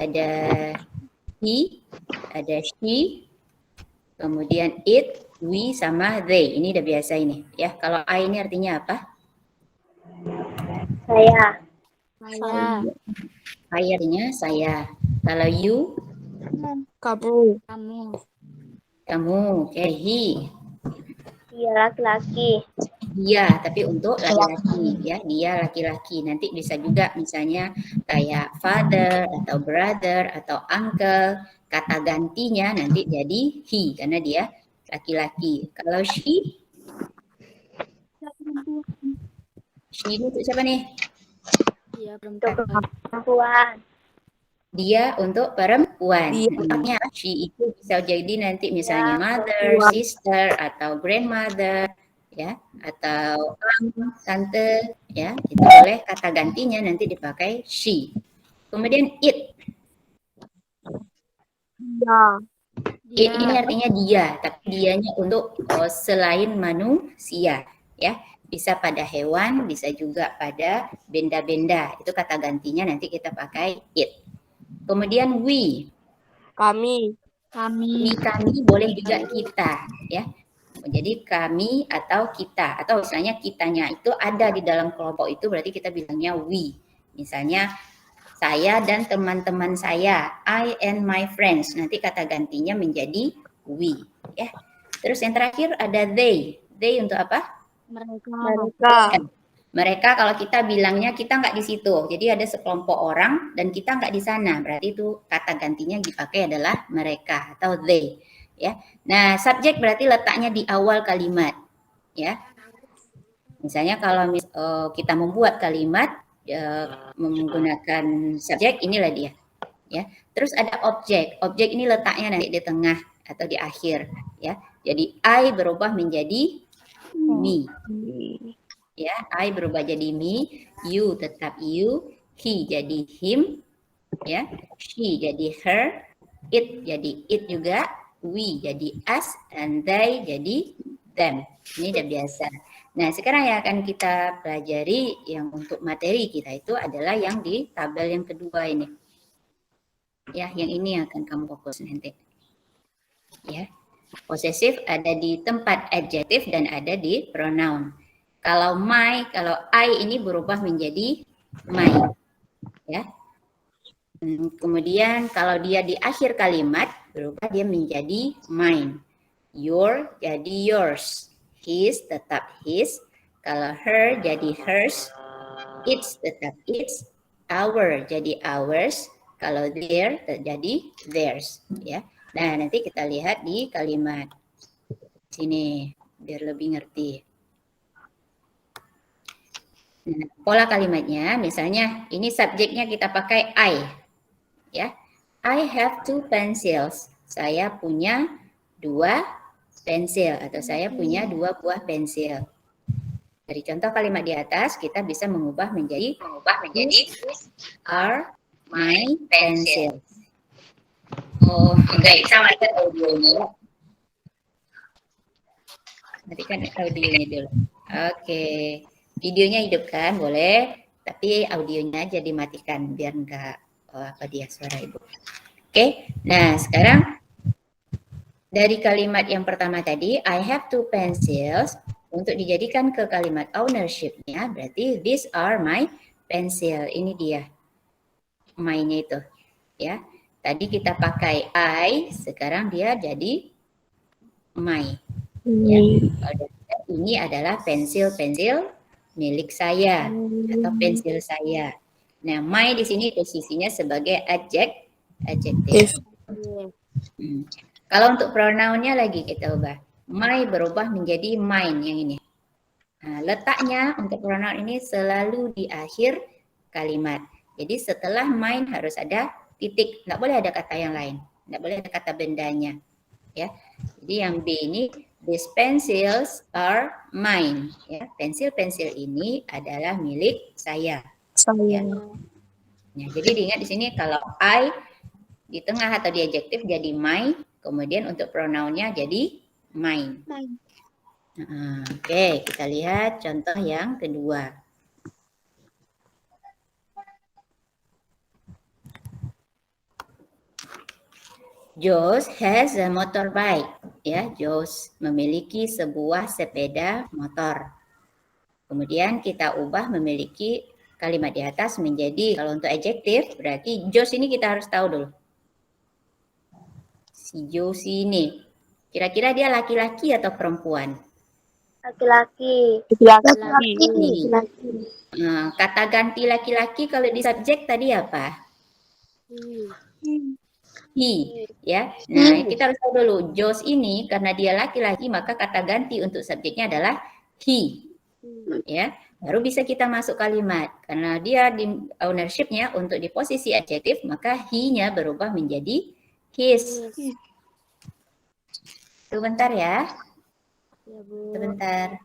ada he, ada she, kemudian it, we, sama they. Ini udah biasa ini. Ya, kalau I ini artinya apa? Saya. I artinya saya. Kalau you, Kamu. kamu. Oke, he. Dia laki-laki. Dia, tapi untuk laki-laki ya, dia laki-laki. Nanti bisa juga misalnya kayak father atau brother atau uncle, kata gantinya nanti jadi he karena dia laki-laki. Kalau she ini untuk siapa nih? Dia Untuk perempuan. perempuan. Dia untuk perempuan. Dia. Artinya she itu bisa jadi nanti misalnya Dia mother, perempuan. sister atau grandmother ya, atau tante ya. Itu boleh kata gantinya nanti dipakai she. Kemudian it. It ini artinya dia, tapi dianya untuk selain manusia ya. Bisa pada hewan, bisa juga pada benda-benda. Itu kata gantinya nanti kita pakai it. Kemudian we. Kami. We, kami, boleh juga kita ya. Jadi kami atau kita, atau misalnya kitanya itu ada di dalam kelompok itu berarti kita bilangnya we. Misalnya saya dan teman-teman saya, I and my friends. Nanti kata gantinya menjadi we ya. Terus yang terakhir ada they. They untuk apa? Mereka. Mereka kalau kita bilangnya kita nggak di situ, jadi ada sekelompok orang dan kita nggak di sana, berarti itu kata gantinya dipakai adalah mereka atau they, ya. Nah, subjek berarti letaknya di awal kalimat, ya. Misalnya kalau kita membuat kalimat menggunakan subjek, inilah dia, ya. Terus ada objek, objek ini letaknya nanti di tengah atau di akhir, ya. Jadi I berubah menjadi me. Ya, I berubah jadi me, you tetap you, he jadi him, ya, she jadi her, it jadi it juga, we jadi us, and they jadi them. Ini udah biasa. Nah, sekarang yang akan kita pelajari yang untuk materi kita itu adalah yang di tabel yang kedua ini. Ya, yang ini yang akan kamu fokus nanti. Ya, posesif ada di tempat adjektif dan ada di pronoun. Kalau my, kalau I ini berubah menjadi my, ya. Kemudian kalau dia di akhir kalimat berubah dia menjadi mine. Your jadi yours, his tetap his. Kalau her jadi hers, its tetap its, our jadi ours. Kalau their jadi theirs, ya. Nah nanti kita lihat di kalimat sini biar lebih ngerti. Nah, pola kalimatnya, misalnya ini subjeknya kita pakai I, ya. I have 2 pencils. Saya punya 2 pensil atau saya punya 2 buah pensil. Dari contoh kalimat di atas kita bisa mengubah menjadi these are my pencils. Oh, enggak bisa matikan audionya. Matikan audionya dulu. Oke. Videonya hidupkan boleh, tapi audionya aja dimatikan biar enggak suara ibu. Oke, nah sekarang dari kalimat yang pertama tadi, I have 2 pencils, untuk dijadikan ke kalimat ownership-nya berarti these are my pencil. Ini dia, my-nya itu, ya. Tadi kita pakai I, sekarang dia jadi my. Ya. Ini adalah pensil-pensil milik saya atau pensil saya. Nah, my di sini posisinya sebagai adjektif. Kalau untuk pronounnya lagi kita ubah. My berubah menjadi mine yang ini. Nah, letaknya untuk pronoun ini selalu di akhir kalimat. Jadi setelah mine harus ada titik. Nggak boleh ada kata yang lain. Nggak boleh ada kata bendanya. Ya. Jadi yang B ini, these pencils are mine. Ya, pensil-pensil ini adalah milik saya. Ya. Nah, jadi diingat di sini kalau I di tengah atau di adjektif jadi my, kemudian untuk pronounnya jadi mine. Oke, kita lihat contoh yang kedua. Josh has a motorbike. Ya, Josh memiliki sebuah sepeda motor. Kemudian kita ubah memiliki kalimat di atas menjadi, kalau untuk adjektif berarti Josh ini kita harus tahu dulu. Si Josh ini, kira-kira dia laki-laki atau perempuan? Laki-laki. Laki-laki. Nah, kata ganti laki-laki kalau di subjek tadi apa? He, ya. Nah, kita harus tahu dulu, Josh ini karena dia laki-laki maka kata ganti untuk subjeknya adalah he. Ya, baru bisa kita masuk kalimat. Karena dia di ownership-nya untuk di posisi adjektif, maka he-nya berubah menjadi his. Sebentar ya. Ya, Bu. Sebentar.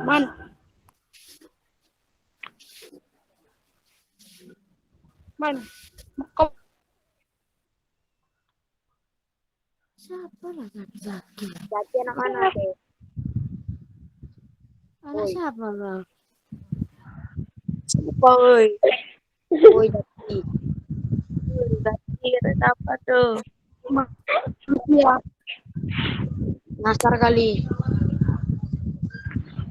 Man. Man. Kau siapa lah laki-laki? Berarti anak mana deh? Anak siapa lah? Siapa oi? Oi Dati. Dati kata apa tuh? Iya. Nasar kali.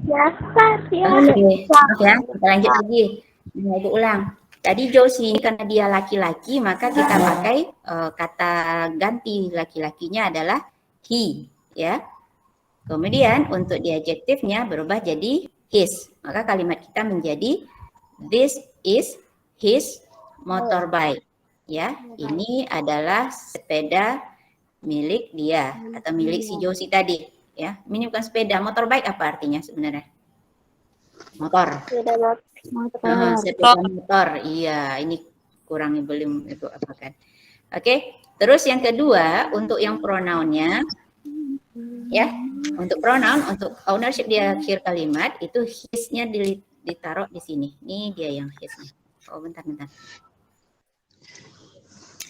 Jasar ya. Oke, maaf ya, kita lanjut lagi. Nah, Ibu ulang. Tadi Josie ini karena dia laki-laki, maka kita pakai kata ganti laki-lakinya adalah he, ya. Kemudian untuk di adjektifnya berubah jadi his. Maka kalimat kita menjadi this is his motorbike. Ya, ini adalah sepeda milik dia atau milik si Josie tadi. Ya, ini bukan sepeda, motorbike apa artinya sebenarnya? Motor. Sepeda motor. Sepeda motor. Iya, ini kurang belum itu apa kan. Oke, terus yang kedua untuk yang pronounnya, ya, untuk pronoun, untuk ownership di akhir kalimat itu his-nya ditaruh di sini. Ini dia yang his-nya. Oh, bentar.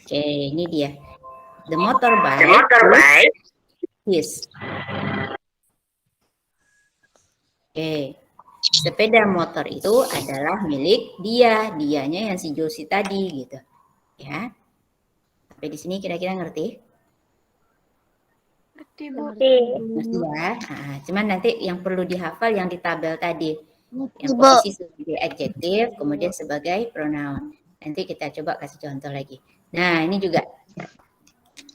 Oke, ini dia. The motorbike is his. Oke. Sepeda motor itu adalah milik dianya yang si Josie tadi gitu. Ya. Sampai di sini kira-kira ngerti? Ngerti. Ngerti ya. Nah, cuman nanti yang perlu dihafal yang di tabel tadi. Yang posisi sebagai adjektif, kemudian sebagai pronoun. Nanti kita coba kasih contoh lagi. Nah, ini juga.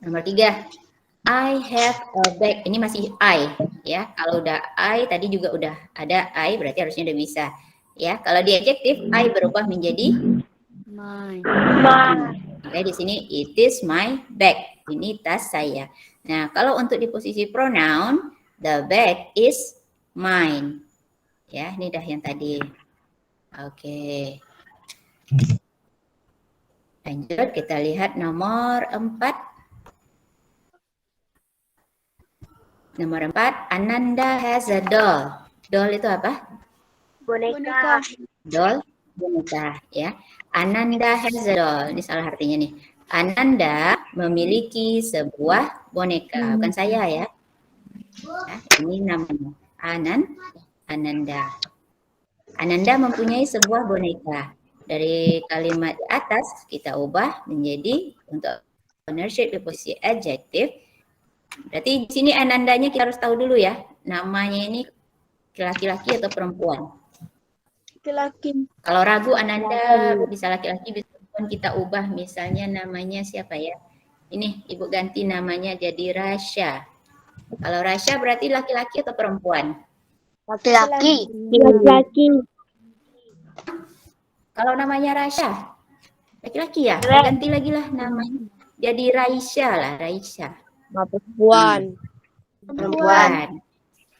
Nomor 3. I have a bag. Ini masih I, ya. Kalau udah I, tadi juga udah ada I, berarti harusnya udah bisa. Ya, kalau di adjektif I berubah menjadi mine. Oke, di sini it is my bag. Ini tas saya. Nah, kalau untuk di posisi pronoun, the bag is mine. Ya, ini dah yang tadi. Oke. Lanjut, kita lihat nomor 4. Nomor 4, Ananda has a doll. Doll itu apa? Boneka. Doll, boneka, ya. Ananda has a doll. Ini salah artinya nih. Ananda memiliki sebuah boneka. Bukan saya ya. Ini namanya. Ananda. Ananda mempunyai sebuah boneka. Dari kalimat di atas kita ubah menjadi untuk ownership di posisi adjektif. Berarti di sini Anandanya kita harus tahu dulu ya. Namanya ini laki-laki atau perempuan. Laki-laki. Kalau ragu Ananda bisa laki-laki, bisa perempuan, kita ubah misalnya namanya siapa ya? Ini Ibu ganti namanya jadi Rasya. Kalau Rasya berarti laki-laki atau perempuan? Laki-laki. Kalau namanya Rasya, laki-laki ya? Ganti lagi lah namanya. Jadi Raisya lah, Raisya. Perempuan. Perempuan.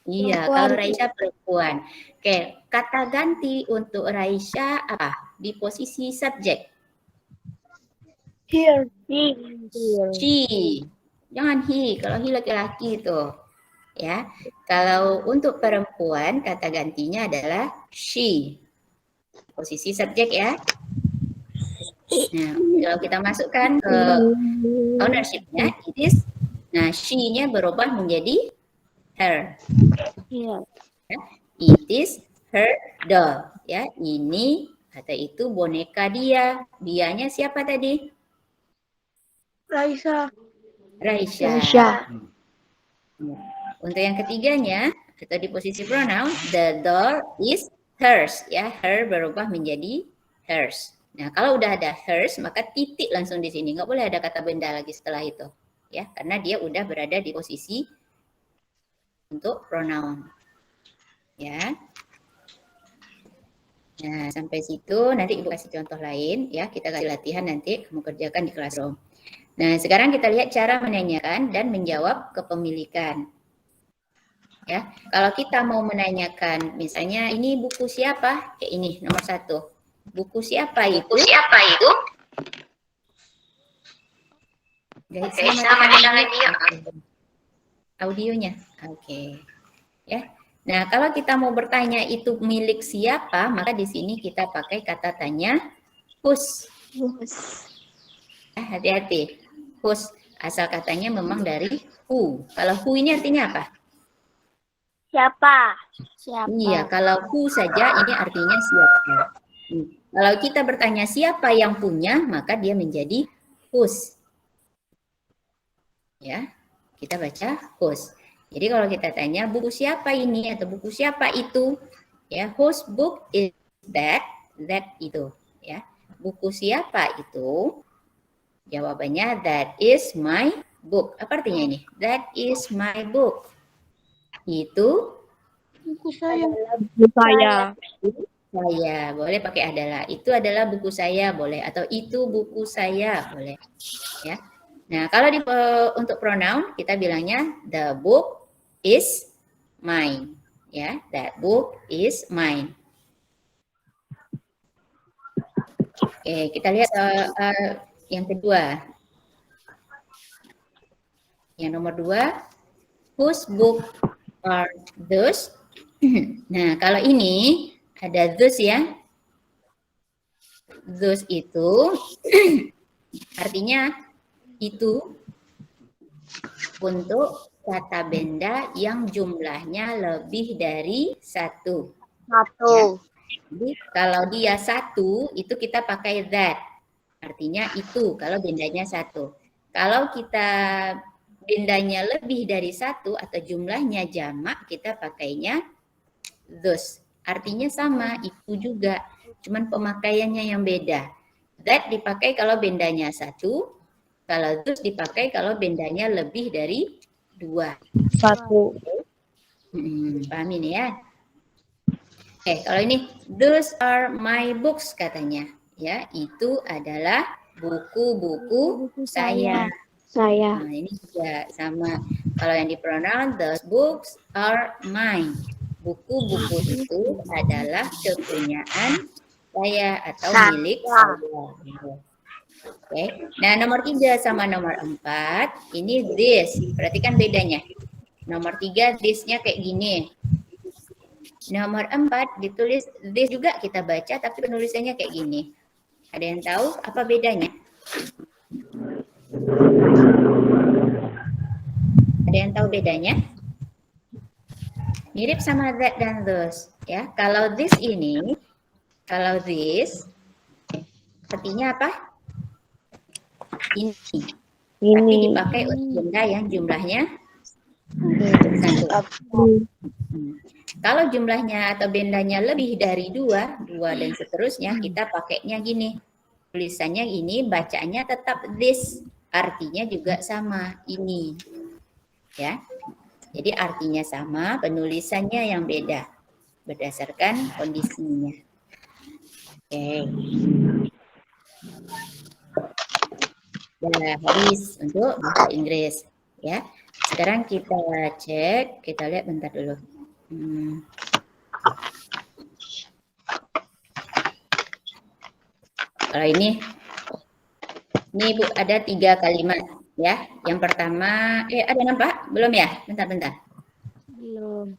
Iya, kalau Raisya perempuan. Oke, kata ganti untuk Raisya apa? Di posisi subjek. Here. He. She. Jangan he. Kalau he laki-laki tuh. Ya. Kalau untuk perempuan kata gantinya adalah she. Posisi subjek ya. Nah, kalau kita masukkan ke ownership-nya, it is. Nah, she-nya berubah menjadi her. Here. It is her doll. Ya, ini atau itu boneka dia. Dianya siapa tadi? Raisa. Raisya. Untuk yang ketiganya atau di posisi pronoun, the doll is hers. Ya, her berubah menjadi hers. Nah, kalau udah ada hers, maka titik langsung di sini. Nggak boleh ada kata benda lagi setelah itu. Ya, karena dia udah berada di posisi untuk pronoun. Ya. Nah, sampai situ nanti Ibu kasih contoh lain ya. Kita kasih latihan nanti kamu kerjakan di classroom. Nah, sekarang kita lihat cara menanyakan dan menjawab kepemilikan. Ya, kalau kita mau menanyakan misalnya ini buku siapa? Kayak ini nomor 1. Buku siapa itu? Buku siapa itu? Guys, Sama dengan dia. Audionya. Oke. Ya. Nah, kalau kita mau bertanya itu milik siapa, maka di sini kita pakai kata tanya whose. Hati-hati. Whose asal katanya memang dari who. Kalau who ini artinya apa? Siapa? Iya, kalau who saja ini artinya siapa. Kalau kita bertanya siapa yang punya, maka dia menjadi whose. Ya, kita baca whose. Jadi kalau kita tanya buku siapa ini atau buku siapa itu, ya whose book is that? That itu, ya. Buku siapa itu? Jawabannya that is my book. Apa artinya ini? That is my book. Itu Buku saya. Buku saya. saya. Boleh pakai adalah. Itu adalah buku saya, boleh. Atau itu buku saya, boleh. Ya. Nah, kalau untuk pronoun kita bilangnya the book is mine. Ya, that book is mine. Oke, kita lihat yang kedua. Yang nomor 2, whose book are those? Nah, kalau ini ada those ya. Those itu artinya itu untuk kata benda yang jumlahnya lebih dari 1. Satu. Jadi kalau dia 1 itu kita pakai that. Artinya itu kalau bendanya 1. Kalau kita bendanya lebih dari 1 atau jumlahnya jamak, kita pakainya those. Artinya sama, itu juga. Cuman pemakaiannya yang beda. That dipakai kalau bendanya 1. Kalau those dipakai kalau bendanya lebih dari 2. 1. Paham ini ya? Oke, kalau ini those are my books katanya. Ya, itu adalah buku-buku saya. Saya. Nah, ini juga sama. Kalau yang di pronoun, those books are mine. Buku-buku itu adalah kepunyaan saya atau milik saya. Oke. Nah, nomor 3 sama nomor 4, ini this. Perhatikan bedanya. Nomor 3, this-nya kayak gini. Nomor 4 ditulis this juga kita baca, tapi penulisannya kayak gini. Ada yang tahu apa bedanya? Ada yang tahu bedanya? Mirip sama that dan those. Ya, kalau this ini, kalau this artinya apa? Ini. Tapi dipakai untuk benda yang jumlahnya 1. Kalau jumlahnya atau bendanya lebih dari 2 dan seterusnya, kita pakainya gini. Tulisannya ini, bacanya tetap this. Artinya juga sama, ini. Ya. Jadi artinya sama, penulisannya yang beda. Berdasarkan kondisinya. Oke. Sudah habis untuk bahasa Inggris. Ya. Sekarang kita cek, kita lihat bentar dulu. Kalau ini Ini Bu ada 3 kalimat ya. Yang pertama, ada nampak? Belum ya? Bentar. Belum.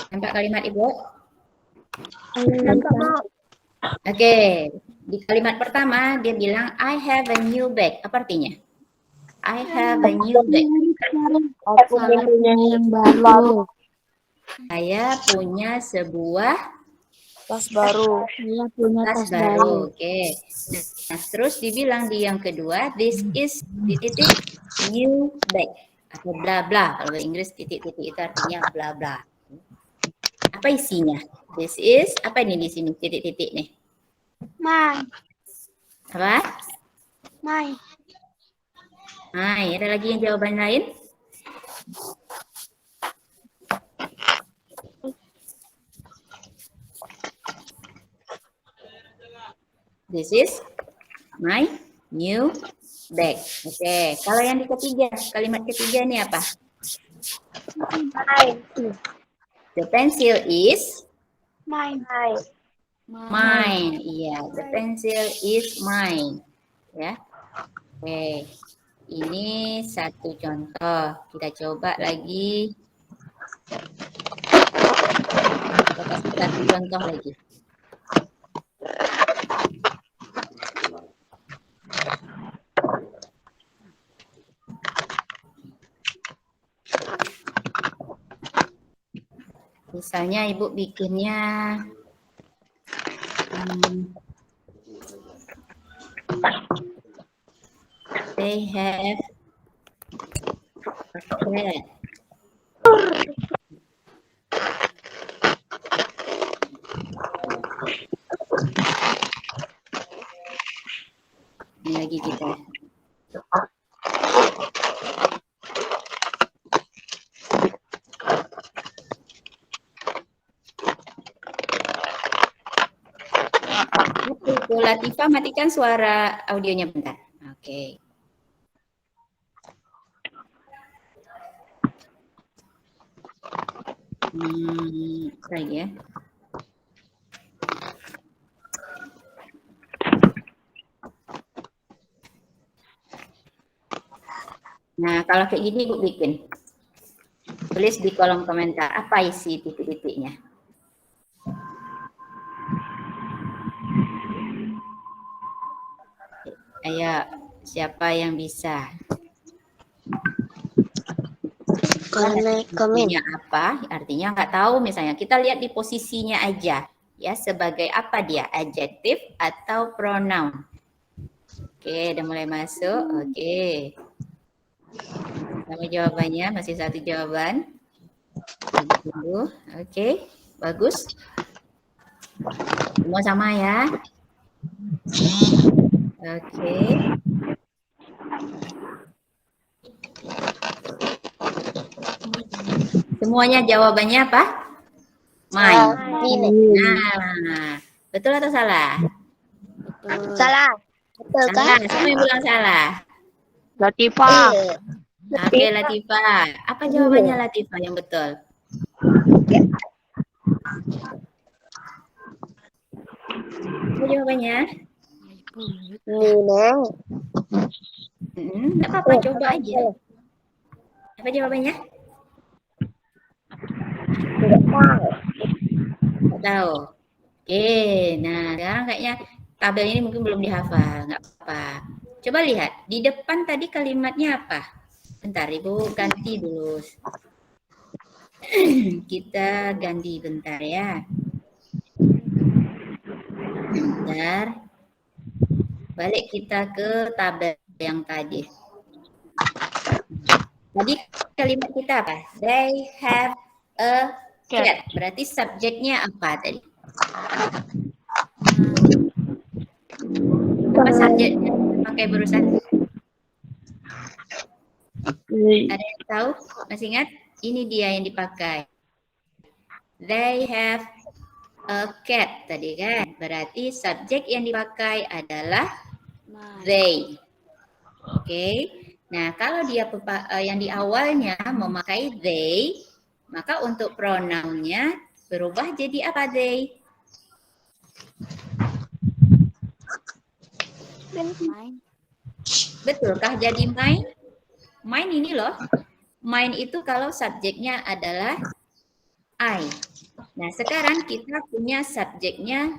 Nampak kalimat Ibu? Nampak. Oke, di kalimat pertama dia bilang I have a new bag. Apa artinya? I have a new bag. Aku punya yang baru. Saya punya sebuah Tas baru. Saya punya tas baru. Oke. Nah, terus dibilang di yang kedua, this is titik new bag atau bla bla. Kalau bahasa Inggris titik-titik itu artinya bla bla. Apa isinya? This is apa ini di sini titik-titik nih? My. Apa? My. Hai, ada lagi yang jawaban lain? This is my new bag. Oke, kalau yang di ketiga, kalimat ketiga ini apa? My. The pencil is My. mine. Iya, the pencil is mine. Ya. Oke. Ini satu contoh. Kita coba lagi. Kita kasih satu contoh lagi. Misalnya Ibu bikinnya they have a cat. Ini lagi kita. Bu Latifah, matikan suara audionya bentar. Oke. Lagi ya. Nah, kalau kayak gini Ibu bikin. Tulis di kolom komentar apa isi titik-titiknya. Ayo, siapa yang bisa? Komen. Artinya apa? Artinya nggak tahu misalnya. Kita lihat di posisinya aja. Ya, sebagai apa dia? Adjektif atau pronoun? Oke, udah mulai masuk. Oke. Sama jawabannya, masih satu jawaban. Oke, bagus. Semua sama ya. Oke. Semuanya jawabannya apa? Mine. Nah, betul atau salah? Betul. Salah. Betul Salah. kan? Siapa yang bilang salah? Latifah. Oke, Latifah. Apa jawabannya Latifah yang betul? Apa jawabannya? Neng. Enggak apa-apa, coba aja. Apa jawabannya? Nggak tahu. Oke, nah sekarang kayaknya tabel ini mungkin belum dihafal, nggak apa-apa. Coba lihat, di depan tadi kalimatnya apa? Bentar, Ibu ganti dulu. Kita ganti bentar ya. Bentar. Balik kita ke tabel yang tadi. Tadi kalimat kita apa? They have a cat. Berarti subjeknya apa tadi? Apa subjeknya pakai barusan? Ada yang tahu? Masih ingat? Ini dia yang dipakai. They have a cat tadi kan. Berarti subjek yang dipakai adalah they. Oke. Nah, kalau dia yang di awalnya memakai they, maka untuk pronounnya berubah jadi apa they? Mine. Betulkah jadi mine? Mine ini loh. Mine itu kalau subjeknya adalah I. Nah, sekarang kita punya subjeknya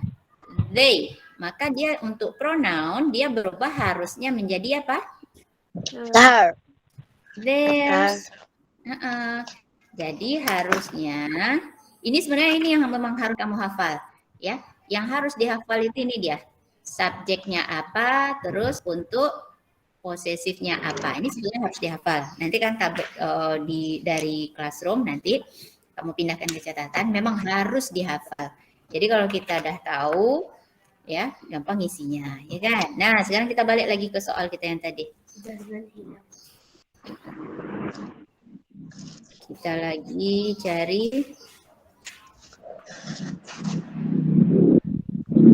they. Maka dia untuk pronoun, dia berubah harusnya menjadi apa? Her. Theirs. Jadi harusnya, ini sebenarnya ini yang memang harus kamu hafal. Ya, yang harus dihafal itu ini dia. Subjeknya apa, terus untuk posesifnya apa. Ini sebenarnya harus dihafal. Nanti kan dari classroom nanti kamu pindahkan ke catatan, memang harus dihafal. Jadi kalau kita udah tahu, ya gampang isinya, ya kan? Nah, sekarang kita balik lagi ke soal kita yang tadi. Kita lagi cari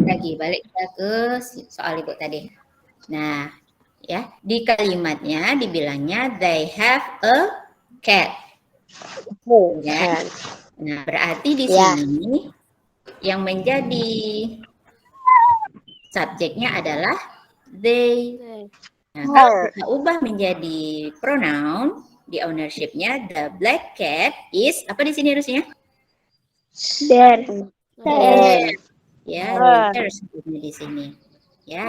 lagi, balik kita ke soal ibu tadi. Nah, ya di kalimatnya dibilangnya they have a cat. Ya. Nah, berarti di sini yang menjadi subjeknya adalah they. Nah, kalau kita ubah menjadi pronoun di ownership-nya, the black cat is apa di sini harusnya? There. Ya, there's di sini. Ya.